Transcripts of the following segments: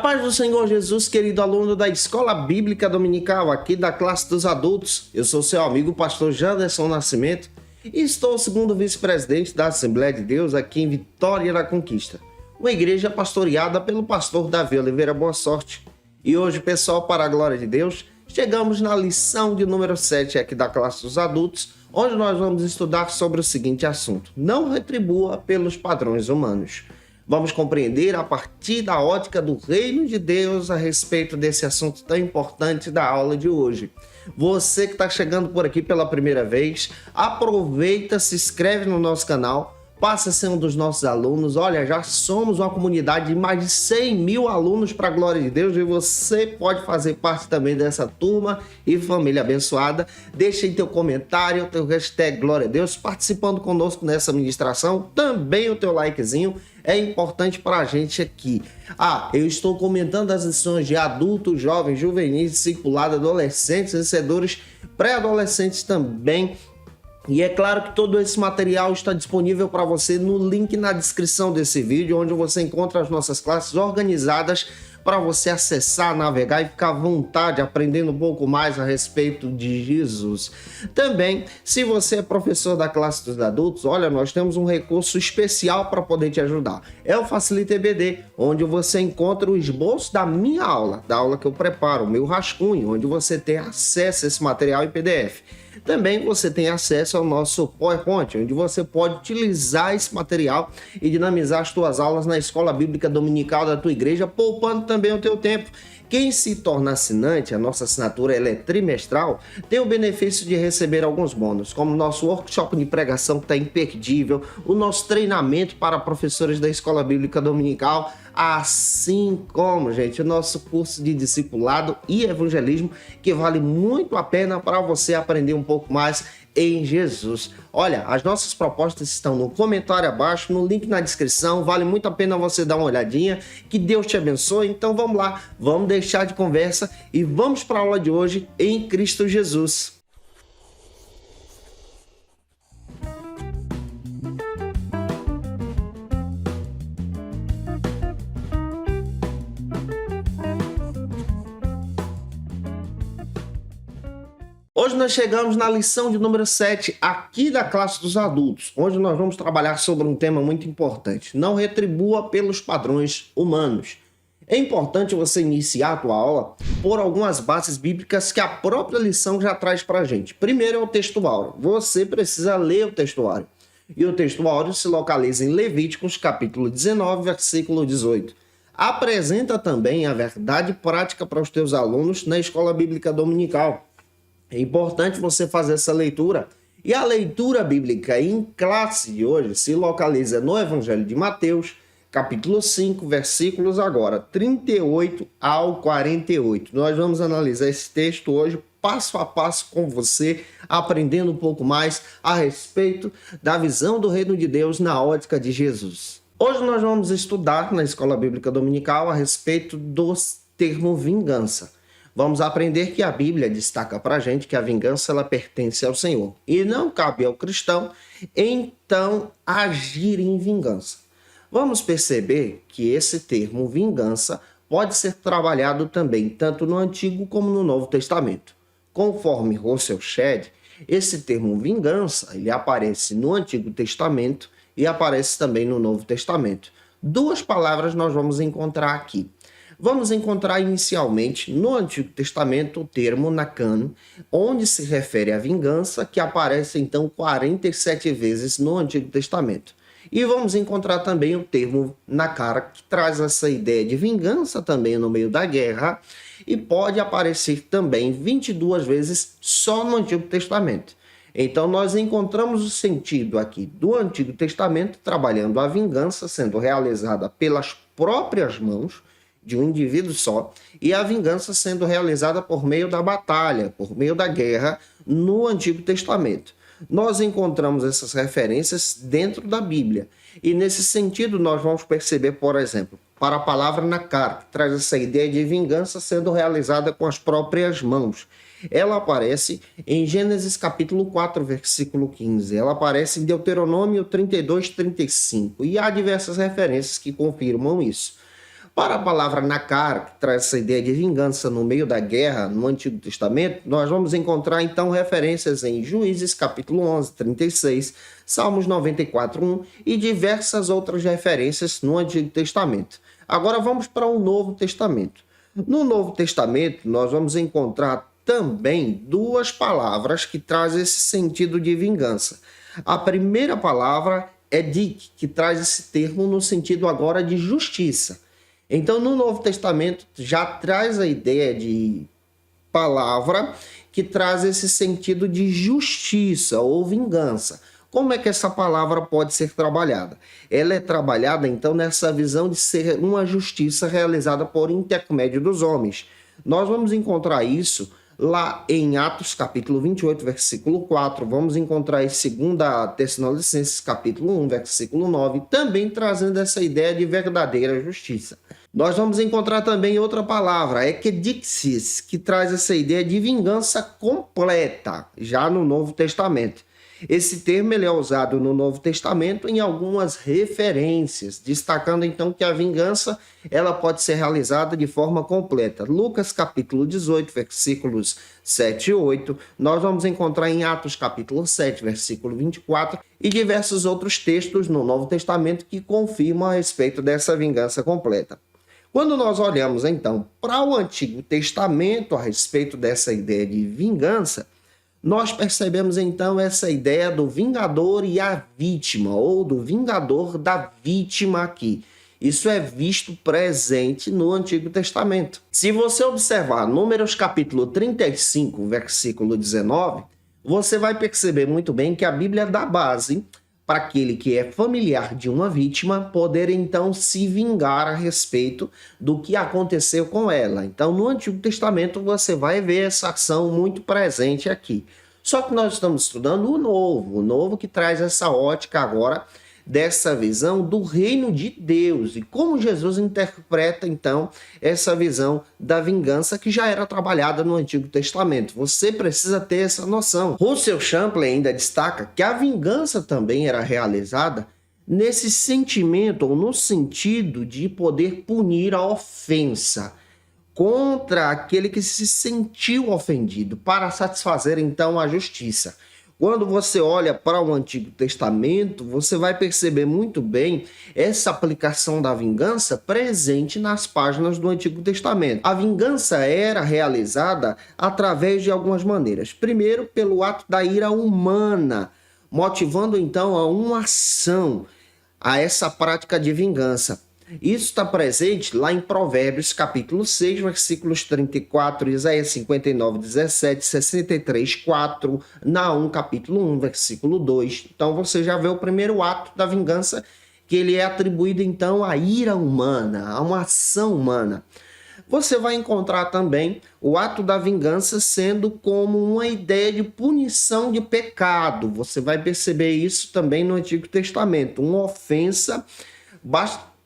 paz do Senhor Jesus, querido aluno da Escola Bíblica Dominical, aqui da classe dos adultos. Eu sou seu amigo, pastor Janderson Nascimento, e estou segundo vice-presidente da Assembleia de Deus aqui em Vitória da Conquista, uma igreja pastoreada pelo pastor Davi Oliveira Boa Sorte. E hoje, pessoal, para a glória de Deus, chegamos na lição de número 7 aqui da classe dos adultos, onde nós vamos estudar sobre o seguinte assunto: não retribua pelos padrões humanos. Vamos compreender a partir da ótica do reino de Deus a respeito desse assunto tão importante da aula de hoje. Você que está chegando por aqui pela primeira vez, aproveita, se inscreve no nosso canal, passa a ser um dos nossos alunos. Olha, já somos uma comunidade de mais de 100 mil alunos para a glória de Deus e você pode fazer parte também dessa turma e família abençoada. Deixa aí teu comentário, teu hashtag Glória a Deus, participando conosco nessa ministração, também o teu likezinho. É importante para a gente aqui. Eu estou comentando as lições de adultos, jovens, juvenis, discipulado, adolescentes, vencedores, pré-adolescentes também. E é claro que todo esse material está disponível para você no link na descrição desse vídeo, onde você encontra as nossas classes organizadas para você acessar, navegar e ficar à vontade aprendendo um pouco mais a respeito de Jesus. Também, se você é professor da classe dos adultos, olha, nós temos um recurso especial para poder te ajudar. É o Facilita EBD, onde você encontra o esboço da minha aula, da aula que eu preparo, o meu rascunho, onde você tem acesso a esse material em PDF. Também você tem acesso ao nosso PowerPoint, onde você pode utilizar esse material e dinamizar as tuas aulas na Escola Bíblica Dominical da tua igreja, poupando também o teu tempo. Quem se torna assinante, a nossa assinatura ela é trimestral, tem o benefício de receber alguns bônus, como o nosso workshop de pregação que está imperdível, o nosso treinamento para professores da Escola Bíblica Dominical, assim como, gente, o nosso curso de discipulado e evangelismo, que vale muito a pena para você aprender um pouco mais em Jesus. Olha, as nossas propostas estão no comentário abaixo, no link na descrição, vale muito a pena você dar uma olhadinha, que Deus te abençoe. Então vamos lá, vamos deixar de conversa e vamos para a aula de hoje em Cristo Jesus. Hoje nós chegamos na lição de número 7 aqui da classe dos adultos, onde nós vamos trabalhar sobre um tema muito importante: não retribua pelos padrões humanos. É importante você iniciar a tua aula por algumas bases bíblicas que a própria lição já traz para a gente. Primeiro é o textuário. Você precisa ler o textuário. E o textuário se localiza em Levíticos, capítulo 19, versículo 18. Apresenta também a verdade prática para os teus alunos na Escola Bíblica Dominical. É importante você fazer essa leitura. E a leitura bíblica em classe de hoje se localiza no Evangelho de Mateus, capítulo 5, versículos agora 38 ao 48. Nós vamos analisar esse texto hoje passo a passo com você, aprendendo um pouco mais a respeito da visão do reino de Deus na ótica de Jesus. Hoje nós vamos estudar na Escola Bíblica Dominical a respeito do termo vingança. Vamos aprender que a Bíblia destaca para a gente que a vingança ela pertence ao Senhor e não cabe ao cristão, então, agir em vingança. Vamos perceber que esse termo vingança pode ser trabalhado também tanto no Antigo como no Novo Testamento. Conforme Russell Shedd, esse termo vingança ele aparece no Antigo Testamento e aparece também no Novo Testamento. Duas palavras nós vamos encontrar aqui. Vamos encontrar inicialmente no Antigo Testamento o termo nakano, onde se refere à vingança, que aparece então 47 vezes no Antigo Testamento. E vamos encontrar também o termo nakara, que traz essa ideia de vingança também no meio da guerra, e pode aparecer também 22 vezes só no Antigo Testamento. Então nós encontramos o sentido aqui do Antigo Testamento trabalhando a vingança sendo realizada pelas próprias mãos de um indivíduo só, e a vingança sendo realizada por meio da batalha, por meio da guerra no Antigo Testamento. Nós encontramos essas referências dentro da Bíblia, e nesse sentido nós vamos perceber, por exemplo, para a palavra nakar, que traz essa ideia de vingança sendo realizada com as próprias mãos. Ela aparece em Gênesis capítulo 4, versículo 15. Ela aparece em Deuteronômio 32, 35. E há diversas referências que confirmam isso. Para a palavra nakar, que traz essa ideia de vingança no meio da guerra no Antigo Testamento, nós vamos encontrar então referências em Juízes capítulo 11, 36, Salmos 94, 1 e diversas outras referências no Antigo Testamento. Agora vamos para o Novo Testamento. No Novo Testamento, nós vamos encontrar também duas palavras que trazem esse sentido de vingança. A primeira palavra é dik, que traz esse termo no sentido agora de justiça. Então, no Novo Testamento, já traz a ideia de palavra que traz esse sentido de justiça ou vingança. Como é que essa palavra pode ser trabalhada? Ela é trabalhada, então, nessa visão de ser uma justiça realizada por intermédio dos homens. Nós vamos encontrar isso lá em Atos capítulo 28, versículo 4, vamos encontrar em 2 Tessalonicenses capítulo 1, versículo 9, também trazendo essa ideia de verdadeira justiça. Nós vamos encontrar também outra palavra, ekedixis, que traz essa ideia de vingança completa, já no Novo Testamento. Esse termo ele é usado no Novo Testamento em algumas referências, destacando então que a vingança ela pode ser realizada de forma completa. Lucas capítulo 18, versículos 7 e 8, nós vamos encontrar em Atos capítulo 7, versículo 24 e diversos outros textos no Novo Testamento que confirmam a respeito dessa vingança completa. Quando nós olhamos então para o Antigo Testamento a respeito dessa ideia de vingança, nós percebemos então essa ideia do vingador e a vítima, ou do vingador da vítima aqui. Isso é visto presente no Antigo Testamento. Se você observar Números capítulo 35, versículo 19, você vai perceber muito bem que a Bíblia dá base para aquele que é familiar de uma vítima poder então se vingar a respeito do que aconteceu com ela. Então, no Antigo Testamento você vai ver essa ação muito presente aqui. Só que nós estamos estudando o Novo que traz essa ótica agora dessa visão do reino de Deus e como Jesus interpreta então essa visão da vingança que já era trabalhada no Antigo Testamento. Você precisa ter essa noção. Russell Champlin ainda destaca que a vingança também era realizada nesse sentimento ou no sentido de poder punir a ofensa contra aquele que se sentiu ofendido para satisfazer então a justiça. Quando você olha para o Antigo Testamento, você vai perceber muito bem essa aplicação da vingança presente nas páginas do Antigo Testamento. A vingança era realizada através de algumas maneiras. Primeiro, pelo ato da ira humana, motivando então a uma ação, a essa prática de vingança. Isso está presente lá em Provérbios, capítulo 6, versículos 34, Isaías 59, 17, 63, 4, Naum, capítulo 1, versículo 2. Então você já vê o primeiro ato da vingança, que ele é atribuído então à ira humana, a uma ação humana. Você vai encontrar também o ato da vingança sendo como uma ideia de punição de pecado. Você vai perceber isso também no Antigo Testamento, uma ofensa bastante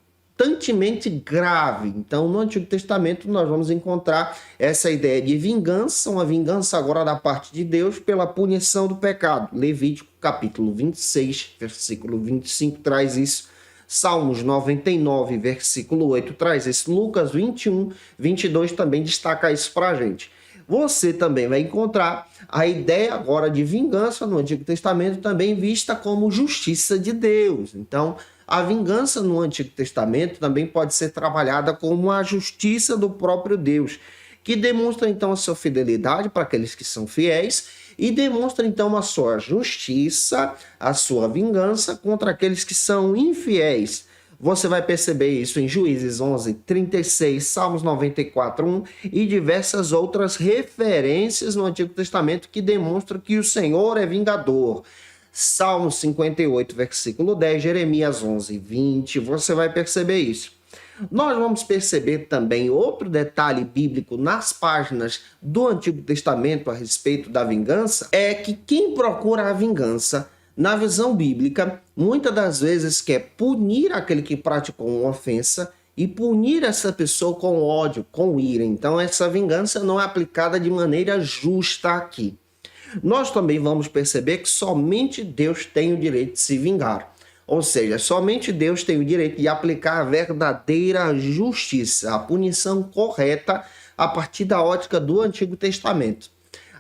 grave. Então, no Antigo Testamento, nós vamos encontrar essa ideia de vingança, uma vingança agora da parte de Deus pela punição do pecado. Levítico, capítulo 26, versículo 25, traz isso. Salmos 99, versículo 8, traz isso. Lucas 21, 22 também destaca isso para a gente. Você também vai encontrar a ideia agora de vingança no Antigo Testamento também vista como justiça de Deus. Então, a vingança no Antigo Testamento também pode ser trabalhada como a justiça do próprio Deus, que demonstra então a sua fidelidade para aqueles que são fiéis e demonstra então a sua justiça, a sua vingança contra aqueles que são infiéis. Você vai perceber isso em Juízes 11, 36, Salmos 94, 1 e diversas outras referências no Antigo Testamento que demonstram que o Senhor é vingador. Salmo 58, versículo 10, Jeremias 11, 20, você vai perceber isso. Nós vamos perceber também outro detalhe bíblico nas páginas do Antigo Testamento a respeito da vingança, é que quem procura a vingança, na visão bíblica, muitas das vezes quer punir aquele que praticou uma ofensa e punir essa pessoa com ódio, com ira. Então essa vingança não é aplicada de maneira justa aqui. Nós também vamos perceber que somente Deus tem o direito de se vingar. Ou seja, somente Deus tem o direito de aplicar a verdadeira justiça, a punição correta a partir da ótica do Antigo Testamento.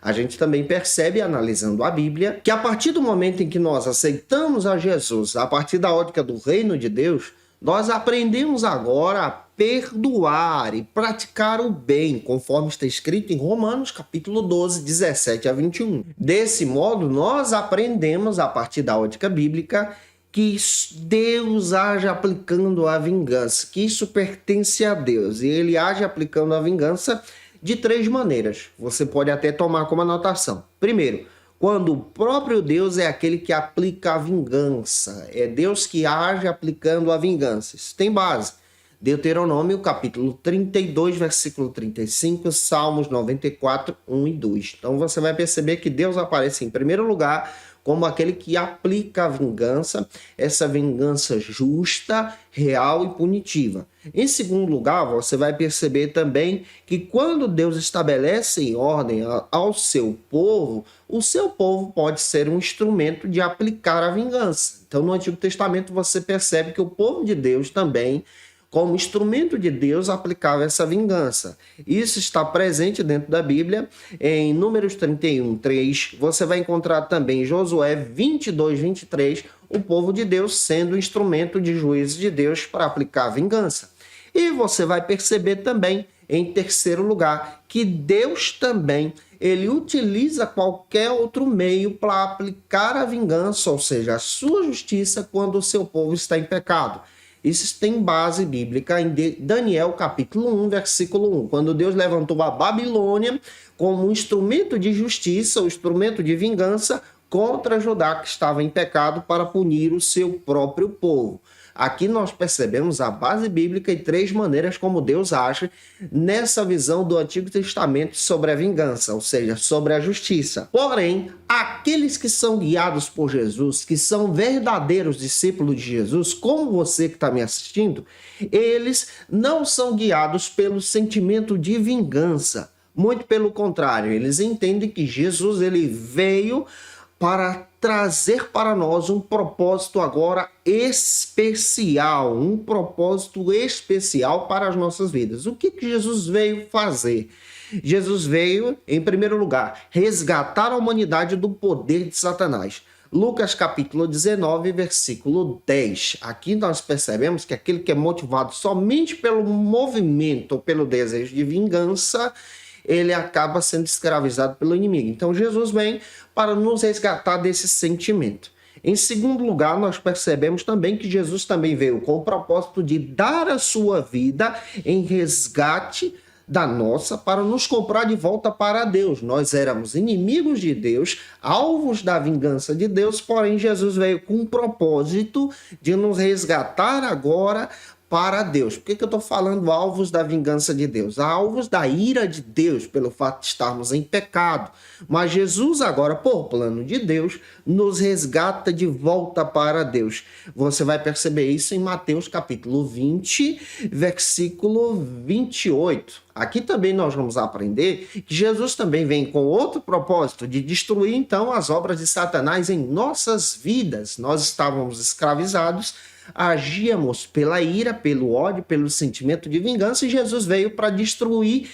A gente também percebe, analisando a Bíblia, que a partir do momento em que nós aceitamos a Jesus, a partir da ótica do reino de Deus, nós aprendemos agora a perdoar e praticar o bem, conforme está escrito em Romanos, capítulo 12, 17 a 21. Desse modo, nós aprendemos, a partir da ótica bíblica, que Deus age aplicando a vingança, que isso pertence a Deus, e Ele age aplicando a vingança de 3 maneiras. Você pode até tomar como anotação. Primeiro, quando o próprio Deus é aquele que aplica a vingança. É Deus que age aplicando a vingança. Isso tem base. Deuteronômio, capítulo 32, versículo 35, Salmos 94, 1 e 2. Então você vai perceber que Deus aparece em primeiro lugar como aquele que aplica a vingança, essa vingança justa, real e punitiva. Em segundo lugar, você vai perceber também que quando Deus estabelece ordem ao seu povo, o seu povo pode ser um instrumento de aplicar a vingança. Então, no Antigo Testamento, você percebe que o povo de Deus também, como instrumento de Deus, aplicava essa vingança. Isso está presente dentro da Bíblia, em Números 31, 3. Você vai encontrar também em Josué 22, 23, o povo de Deus sendo instrumento de juízo de Deus para aplicar a vingança. E você vai perceber também, em terceiro lugar, que Deus também ele utiliza qualquer outro meio para aplicar a vingança, ou seja, a sua justiça, quando o seu povo está em pecado. Isso tem base bíblica em Daniel capítulo 1, versículo 1, quando Deus levantou a Babilônia como um instrumento de justiça, um instrumento de vingança contra Judá que estava em pecado para punir o seu próprio povo. Aqui nós percebemos a base bíblica e 3 maneiras como Deus age nessa visão do Antigo Testamento sobre a vingança, ou seja, sobre a justiça. Porém, aqueles que são guiados por Jesus, que são verdadeiros discípulos de Jesus, como você que está me assistindo, eles não são guiados pelo sentimento de vingança. Muito pelo contrário, eles entendem que Jesus ele veio para trazer para nós um propósito agora especial, um propósito especial para as nossas vidas. O que Jesus veio fazer? Jesus veio, em primeiro lugar, resgatar a humanidade do poder de Satanás. Lucas capítulo 19, versículo 10. Aqui nós percebemos que aquele que é motivado somente pelo movimento ou pelo desejo de vingança, ele acaba sendo escravizado pelo inimigo. Então Jesus vem para nos resgatar desse sentimento. Em segundo lugar, nós percebemos também que Jesus também veio com o propósito de dar a sua vida em resgate da nossa para nos comprar de volta para Deus. Nós éramos inimigos de Deus, alvos da vingança de Deus, porém Jesus veio com um propósito de nos resgatar agora para Deus. Por que eu estou falando alvos da vingança de Deus? Alvos da ira de Deus, pelo fato de estarmos em pecado. Mas Jesus agora, por plano de Deus, nos resgata de volta para Deus. Você vai perceber isso em Mateus capítulo 20, versículo 28. Aqui também nós vamos aprender que Jesus também vem com outro propósito de destruir então as obras de Satanás em nossas vidas. Nós estávamos escravizados, agíamos pela ira, pelo ódio, pelo sentimento de vingança, e Jesus veio para destruir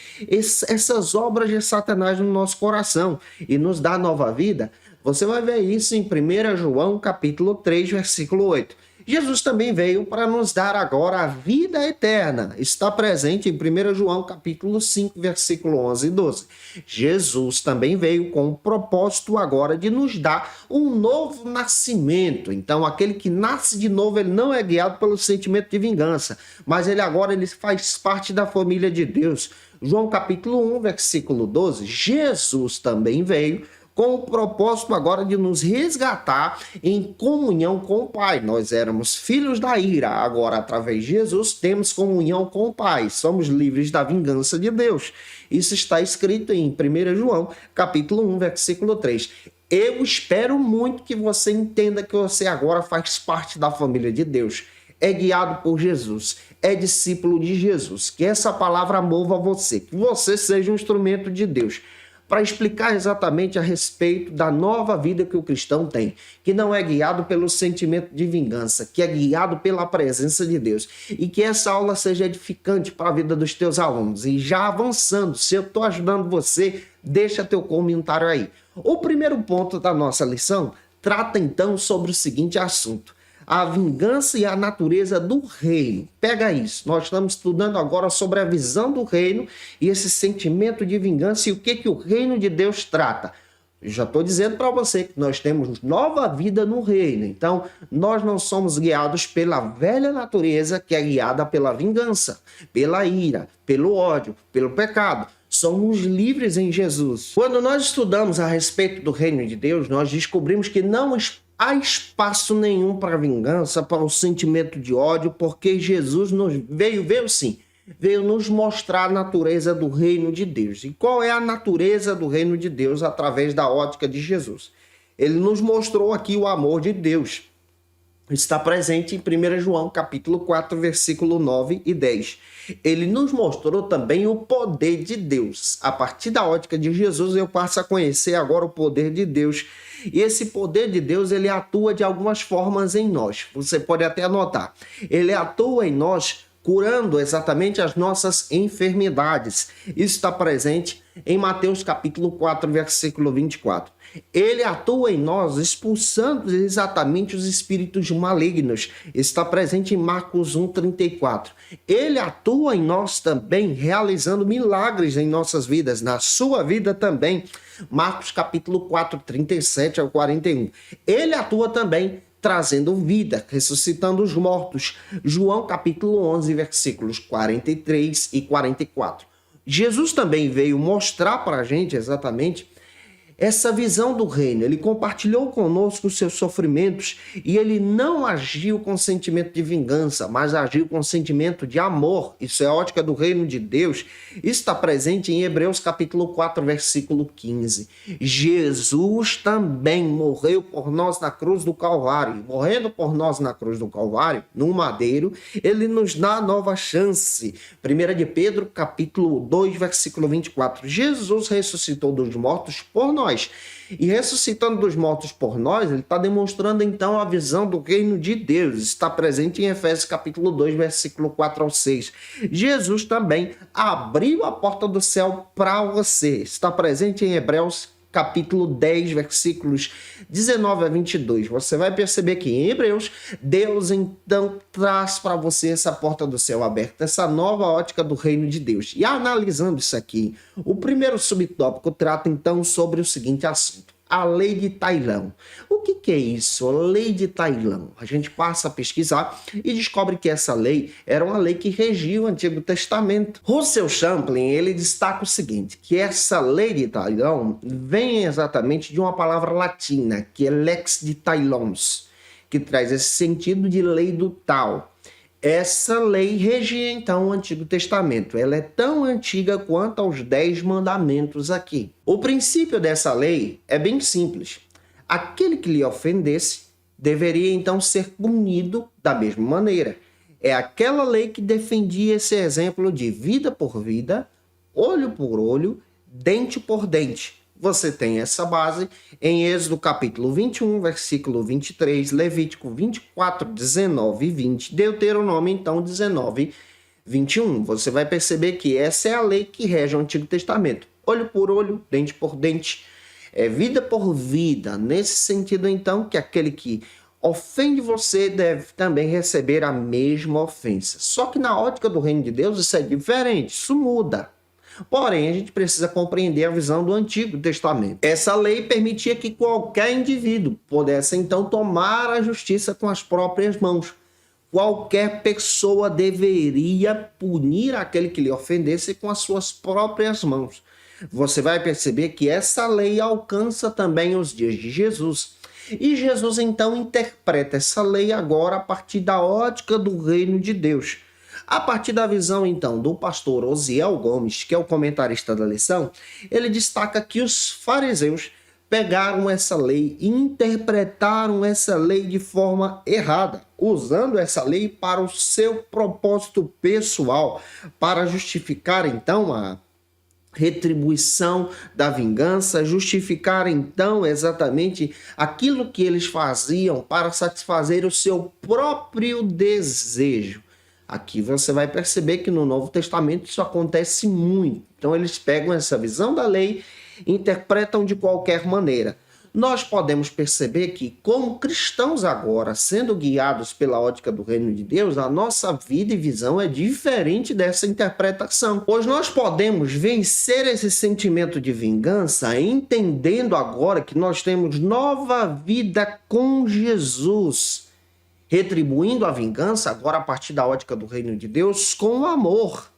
essas obras de Satanás no nosso coração e nos dar nova vida. Você vai ver isso em 1 João capítulo 3, versículo 8. Jesus também veio para nos dar agora a vida eterna. Está presente em 1 João capítulo 5, versículo 11 e 12. Jesus também veio com o propósito agora de nos dar um novo nascimento. Então, aquele que nasce de novo, ele não é guiado pelo sentimento de vingança, mas ele faz parte da família de Deus. João capítulo 1, versículo 12. Jesus também veio com o propósito agora de nos resgatar em comunhão com o Pai. Nós éramos filhos da ira, agora através de Jesus temos comunhão com o Pai, somos livres da vingança de Deus. Isso está escrito em 1 João, capítulo 1, versículo 3. Eu espero muito que você entenda que você agora faz parte da família de Deus, é guiado por Jesus, é discípulo de Jesus, que essa palavra mova você, que você seja um instrumento de Deus, para explicar exatamente a respeito da nova vida que o cristão tem, que não é guiado pelo sentimento de vingança, que é guiado pela presença de Deus, e que essa aula seja edificante para a vida dos teus alunos. E já avançando, se eu estou ajudando você, deixa teu comentário aí. O primeiro ponto da nossa lição trata então sobre o seguinte assunto: a vingança e a natureza do reino. Pega isso, nós estamos estudando agora sobre a visão do reino e esse sentimento de vingança e o que o reino de Deus trata. Eu já estou dizendo para você que nós temos nova vida no reino, então nós não somos guiados pela velha natureza que é guiada pela vingança, pela ira, pelo ódio, pelo pecado. Somos livres em Jesus. Quando nós estudamos a respeito do reino de Deus, nós descobrimos que não há espaço nenhum para vingança, para o sentimento de ódio, porque Jesus veio nos mostrar a natureza do reino de Deus. E qual é a natureza do reino de Deus através da ótica de Jesus? Ele nos mostrou aqui o amor de Deus. Está presente em 1 João capítulo 4, versículo 9 e 10. Ele nos mostrou também o poder de Deus. A partir da ótica de Jesus, eu passo a conhecer agora o poder de Deus. E esse poder de Deus, ele atua de algumas formas em nós. Você pode até anotar. Ele atua em nós curando exatamente as nossas enfermidades. Isso está presente em Mateus capítulo 4, versículo 24. Ele atua em nós expulsando exatamente os espíritos malignos. Está presente em Marcos 1:34. Ele atua em nós também realizando milagres em nossas vidas, na sua vida também. Marcos capítulo 4, 37 ao 41. Ele atua também trazendo vida, ressuscitando os mortos. João capítulo 11, versículos 43 e 44. Jesus também veio mostrar para a gente exatamente essa visão do reino. Ele compartilhou conosco os seus sofrimentos e ele não agiu com sentimento de vingança, mas agiu com sentimento de amor. Isso é a ótica do reino de Deus. Isso está presente em Hebreus capítulo 4, versículo 15. Jesus também morreu por nós na cruz do Calvário. Morrendo por nós na cruz do Calvário, no madeiro, ele nos dá nova chance. 1 de Pedro capítulo 2, versículo 24. Jesus ressuscitou dos mortos por nós. E ressuscitando dos mortos por nós, ele está demonstrando então a visão do reino de Deus. Está presente em Efésios capítulo 2, versículo 4 ao 6. Jesus também abriu a porta do céu para você. Está presente em Hebreus capítulo 10, versículos 19 a 22. Você vai perceber que em Hebreus, Deus então traz para você essa porta do céu aberta, essa nova ótica do reino de Deus. E analisando isso aqui, o primeiro subtópico trata então sobre o seguinte assunto: a lei de Tailão. O que é isso? A lei de Tailão. A gente passa a pesquisar e descobre que essa lei era uma lei que regia o Antigo Testamento. Russell Champlin, ele destaca o seguinte, que essa lei de Tailão vem exatamente de uma palavra latina, que é lex de Tailons, que traz esse sentido de lei do tal. Essa lei regia então o Antigo Testamento. Ela é tão antiga quanto aos 10 mandamentos aqui. O princípio dessa lei é bem simples. Aquele que lhe ofendesse deveria então ser punido da mesma maneira. É aquela lei que defendia esse exemplo de vida por vida, olho por olho, dente por dente. Você tem essa base em Êxodo capítulo 21, versículo 23, Levítico 24, 19 e 20, Deuteronômio então 19, 21. Você vai perceber que essa é a lei que rege o Antigo Testamento. Olho por olho, dente por dente, vida por vida. Nesse sentido então que aquele que ofende você deve também receber a mesma ofensa. Só que na ótica do reino de Deus isso é diferente, isso muda. Porém, a gente precisa compreender a visão do Antigo Testamento. Essa lei permitia que qualquer indivíduo pudesse, então, tomar a justiça com as próprias mãos. Qualquer pessoa deveria punir aquele que lhe ofendesse com as suas próprias mãos. Você vai perceber que essa lei alcança também os dias de Jesus. E Jesus, então, interpreta essa lei agora a partir da ótica do reino de Deus. A partir da visão, então, do pastor Osiel Gomes, que é o comentarista da lição, ele destaca que os fariseus pegaram essa lei e interpretaram essa lei de forma errada, usando essa lei para o seu propósito pessoal, para justificar, então, retribuição da vingança, justificar então exatamente aquilo que eles faziam para satisfazer o seu próprio desejo. Aqui você vai perceber que no Novo Testamento isso acontece muito. Então eles pegam essa visão da lei e interpretam de qualquer maneira. Nós podemos perceber que, como cristãos agora, sendo guiados pela ótica do reino de Deus, a nossa vida e visão é diferente dessa interpretação. Pois nós podemos vencer esse sentimento de vingança entendendo agora que nós temos nova vida com Jesus, retribuindo a vingança agora a partir da ótica do reino de Deus com amor.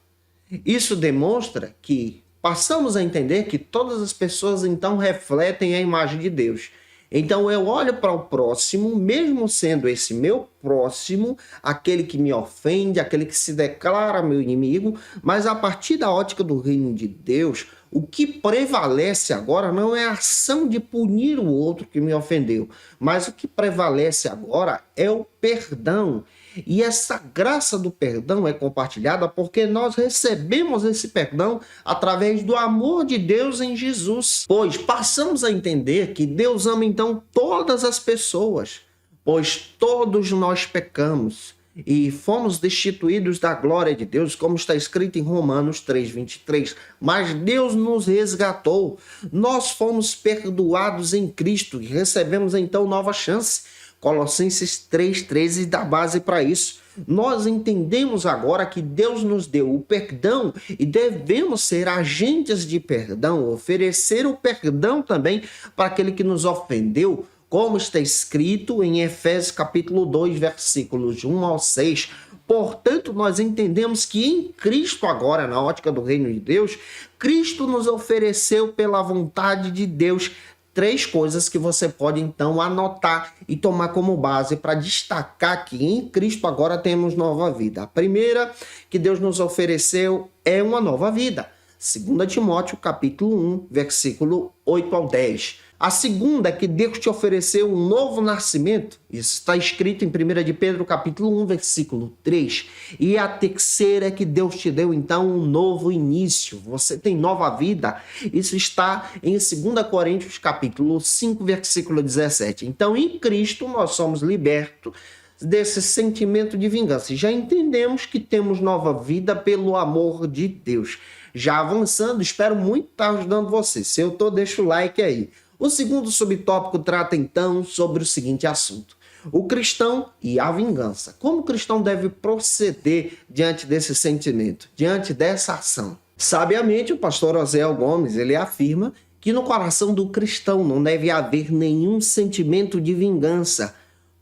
Isso demonstra que passamos a entender que todas as pessoas então refletem a imagem de Deus. Então eu olho para o próximo, mesmo sendo esse meu próximo, aquele que me ofende, aquele que se declara meu inimigo, mas a partir da ótica do reino de Deus, o que prevalece agora não é a ação de punir o outro que me ofendeu, mas o que prevalece agora é o perdão. E essa graça do perdão é compartilhada porque nós recebemos esse perdão através do amor de Deus em Jesus. Pois passamos a entender que Deus ama então todas as pessoas, pois todos nós pecamos e fomos destituídos da glória de Deus, como está escrito em Romanos 3:23. Mas Deus nos resgatou, nós fomos perdoados em Cristo e recebemos então nova chance. Colossenses 3:13 dá base para isso. Nós entendemos agora que Deus nos deu o perdão e devemos ser agentes de perdão, oferecer o perdão também para aquele que nos ofendeu, como está escrito em Efésios capítulo 2, versículos 1 ao 6. Portanto, nós entendemos que em Cristo agora, na ótica do reino de Deus, Cristo nos ofereceu pela vontade de Deus 3 coisas que você pode então anotar e tomar como base para destacar que em Cristo agora temos nova vida. A primeira que Deus nos ofereceu é uma nova vida. 2 Timóteo capítulo 1, versículo 8 ao 10. A segunda é que Deus te ofereceu um novo nascimento. Isso está escrito em 1 de Pedro capítulo 1, versículo 3. E a terceira é que Deus te deu então um novo início. Você tem nova vida. Isso está em 2 Coríntios capítulo 5, versículo 17. Então, em Cristo, nós somos libertos desse sentimento de vingança. E já entendemos que temos nova vida pelo amor de Deus. Já avançando, espero muito estar ajudando você. Se eu estou, deixa o like aí. O segundo subtópico trata então sobre o seguinte assunto: o cristão e a vingança. Como o cristão deve proceder diante desse sentimento, diante dessa ação? Sabiamente, o pastor Oséias Gomes, ele afirma que no coração do cristão não deve haver nenhum sentimento de vingança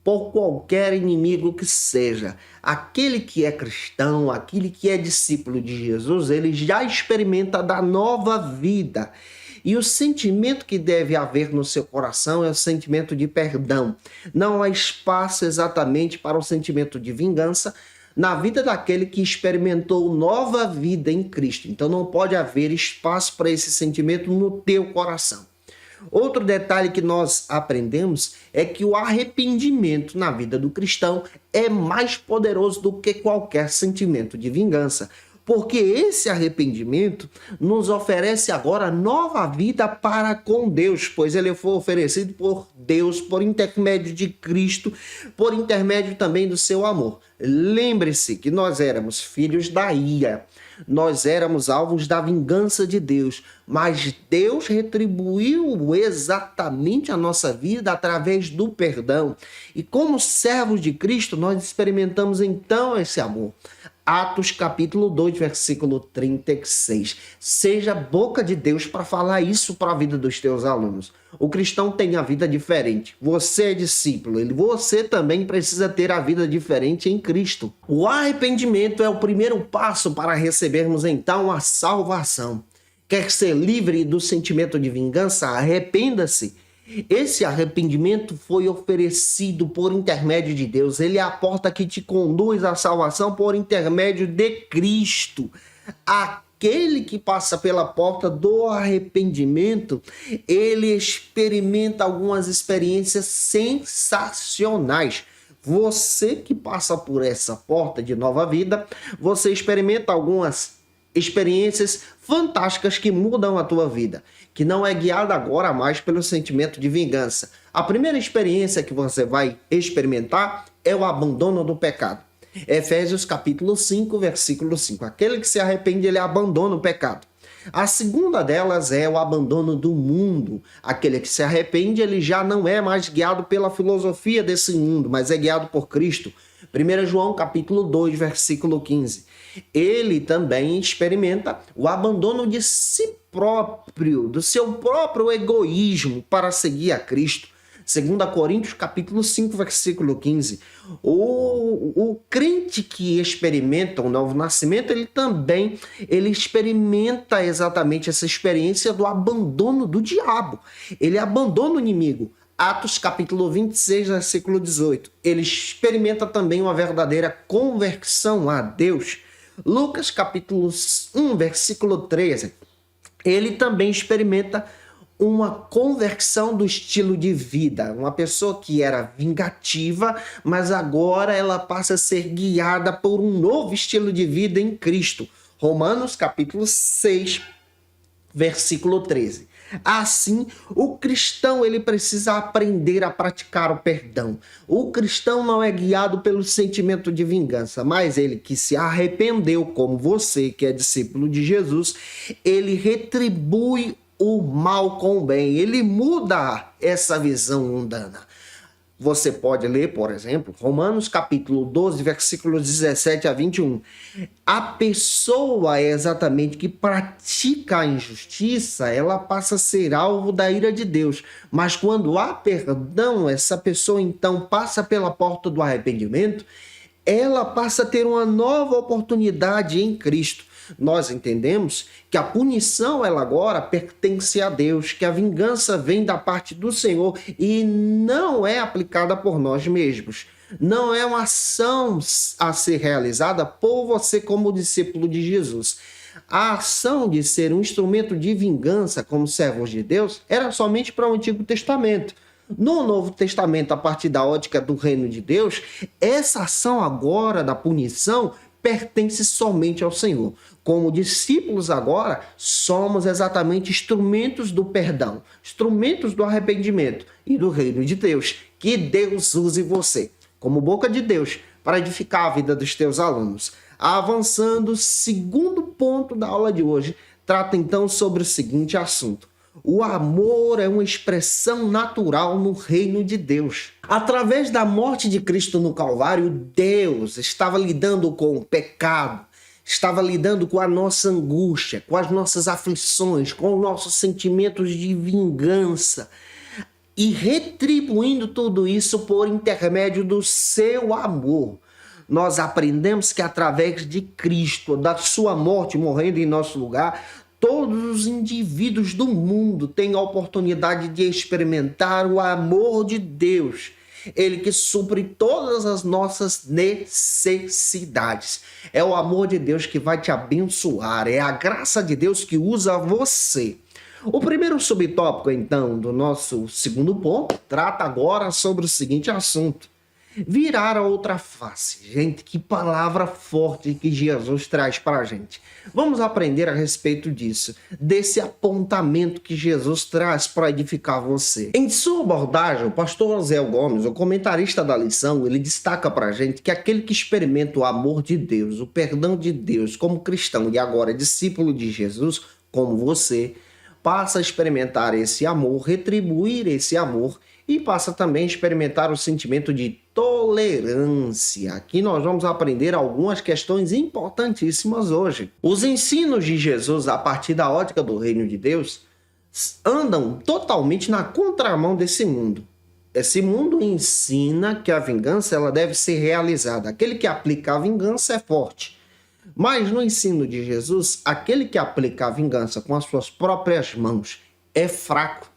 por qualquer inimigo que seja. Aquele que é cristão, aquele que é discípulo de Jesus, ele já experimenta da nova vida. E o sentimento que deve haver no seu coração é o sentimento de perdão. Não há espaço exatamente para o sentimento de vingança na vida daquele que experimentou nova vida em Cristo. Então não pode haver espaço para esse sentimento no teu coração. Outro detalhe que nós aprendemos é que o arrependimento na vida do cristão é mais poderoso do que qualquer sentimento de vingança. Porque esse arrependimento nos oferece agora nova vida para com Deus, pois ele foi oferecido por Deus, por intermédio de Cristo, por intermédio também do seu amor. Lembre-se que nós éramos filhos da ira, nós éramos alvos da vingança de Deus, mas Deus retribuiu exatamente a nossa vida através do perdão. E como servos de Cristo, nós experimentamos então esse amor. Atos capítulo 2, versículo 36. Seja a boca de Deus para falar isso para a vida dos teus alunos. O cristão tem a vida diferente. Você é discípulo. Você também precisa ter a vida diferente em Cristo. O arrependimento é o primeiro passo para recebermos então a salvação. Quer ser livre do sentimento de vingança? Arrependa-se. Esse arrependimento foi oferecido por intermédio de Deus. Ele é a porta que te conduz à salvação por intermédio de Cristo. Aquele que passa pela porta do arrependimento, ele experimenta algumas experiências sensacionais. Você que passa por essa porta de nova vida, você experimenta algumas experiências fantásticas que mudam a tua vida, que não é guiada agora mais pelo sentimento de vingança. A primeira experiência que você vai experimentar é o abandono do pecado. Efésios capítulo 5, versículo 5. Aquele que se arrepende, ele abandona o pecado. A segunda delas é o abandono do mundo. Aquele que se arrepende, ele já não é mais guiado pela filosofia desse mundo, mas é guiado por Cristo. 1 João capítulo 2, versículo 15. Ele também experimenta o abandono de si próprio, do seu próprio egoísmo para seguir a Cristo. 2 Coríntios capítulo 5, versículo 15. O crente que experimenta o novo nascimento, ele experimenta exatamente essa experiência do abandono do diabo. Ele abandona o inimigo. Atos capítulo 26, versículo 18. Ele experimenta também uma verdadeira conversão a Deus. Lucas capítulo 1, versículo 13. Ele também experimenta uma conversão do estilo de vida. Uma pessoa que era vingativa, mas agora ela passa a ser guiada por um novo estilo de vida em Cristo. Romanos capítulo 6, versículo 13. Assim, o cristão ele precisa aprender a praticar o perdão. O cristão não é guiado pelo sentimento de vingança, mas ele que se arrependeu, como você que é discípulo de Jesus, ele retribui o mal com o bem. Ele muda essa visão mundana. Você pode ler, por exemplo, Romanos capítulo 12, versículos 17 a 21. A pessoa exatamente que pratica a injustiça, ela passa a ser alvo da ira de Deus. Mas quando há perdão, essa pessoa então passa pela porta do arrependimento, ela passa a ter uma nova oportunidade em Cristo. Nós entendemos que a punição, ela agora pertence a Deus, que a vingança vem da parte do Senhor e não é aplicada por nós mesmos. Não é uma ação a ser realizada por você como discípulo de Jesus. A ação de ser um instrumento de vingança como servos de Deus era somente para o Antigo Testamento. No Novo Testamento, a partir da ótica do reino de Deus, essa ação agora da punição pertence somente ao Senhor. Como discípulos agora, somos exatamente instrumentos do perdão, instrumentos do arrependimento e do reino de Deus. Que Deus use você como boca de Deus para edificar a vida dos teus alunos. Avançando, segundo ponto da aula de hoje, trata então sobre o seguinte assunto. O amor é uma expressão natural no reino de Deus. Através da morte de Cristo no Calvário, Deus estava lidando com o pecado, estava lidando com a nossa angústia, com as nossas aflições, com os nossos sentimentos de vingança e retribuindo tudo isso por intermédio do seu amor. Nós aprendemos que através de Cristo, da sua morte morrendo em nosso lugar, todos os indivíduos do mundo têm a oportunidade de experimentar o amor de Deus. Ele que supre todas as nossas necessidades. É o amor de Deus que vai te abençoar. É a graça de Deus que usa você. O primeiro subtópico, então, do nosso segundo ponto, trata agora sobre o seguinte assunto. Virar a outra face. Gente, que palavra forte que Jesus traz para a gente. Vamos aprender a respeito disso, desse apontamento que Jesus traz para edificar você. Em sua abordagem, o pastor José Gomes, o comentarista da lição, ele destaca para a gente que aquele que experimenta o amor de Deus, o perdão de Deus como cristão e agora discípulo de Jesus, como você, passa a experimentar esse amor, retribuir esse amor e passa também a experimentar o sentimento de tolerância. Aqui nós vamos aprender algumas questões importantíssimas hoje. Os ensinos de Jesus a partir da ótica do reino de Deus andam totalmente na contramão desse mundo. Esse mundo ensina que a vingança ela deve ser realizada. Aquele que aplica a vingança é forte. Mas no ensino de Jesus, aquele que aplica a vingança com as suas próprias mãos é fraco.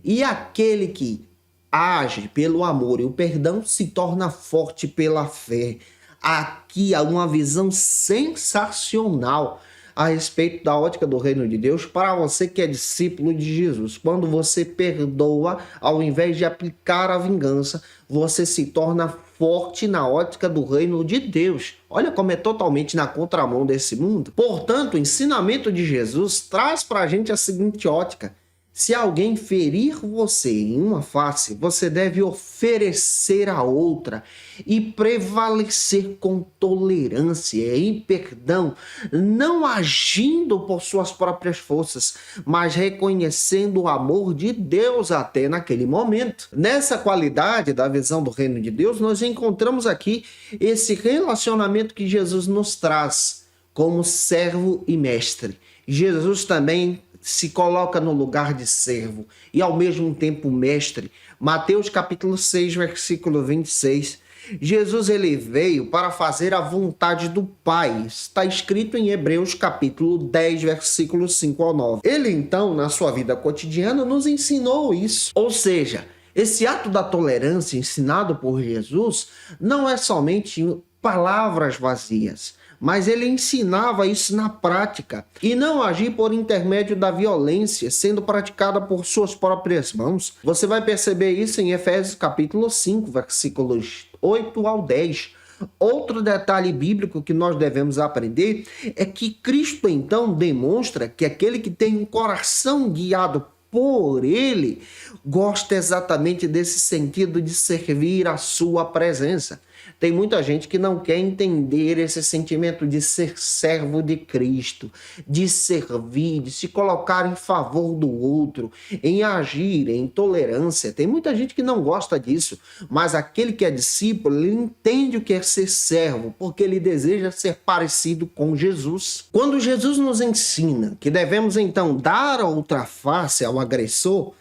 E aquele que age pelo amor e o perdão se torna forte pela fé. Aqui há uma visão sensacional. a respeito da ótica do reino de Deus para você que é discípulo de Jesus. Quando você perdoa, ao invés de aplicar a vingança, você se torna forte na ótica do reino de Deus. Olha como é totalmente na contramão desse mundo. Portanto, o ensinamento de Jesus traz para a gente a seguinte ótica: se alguém ferir você em uma face, você deve oferecer a outra e prevalecer com tolerância e perdão, não agindo por suas próprias forças, mas reconhecendo o amor de Deus até naquele momento. Nessa qualidade da visão do reino de Deus, nós encontramos aqui esse relacionamento que Jesus nos traz como servo e mestre. Jesus também se coloca no lugar de servo e ao mesmo tempo mestre. Mateus capítulo 6, versículo 26. Jesus ele veio para fazer a vontade do Pai. Está escrito em Hebreus capítulo 10, versículos 5 ao 9. Ele então, na sua vida cotidiana, nos ensinou isso. Ou seja, esse ato da tolerância ensinado por Jesus não é somente palavras vazias, mas ele ensinava isso na prática, e não agir por intermédio da violência sendo praticada por suas próprias mãos. Você vai perceber isso em Efésios capítulo 5, versículos 8 ao 10. Outro detalhe bíblico que nós devemos aprender é que Cristo então demonstra que aquele que tem um coração guiado por ele gosta exatamente desse sentido de servir a sua presença. Tem muita gente que não quer entender esse sentimento de ser servo de Cristo, de servir, de se colocar em favor do outro, em agir, em tolerância. Tem muita gente que não gosta disso, mas aquele que é discípulo, ele entende o que é ser servo, porque ele deseja ser parecido com Jesus. Quando Jesus nos ensina que devemos então dar a outra face ao agressor,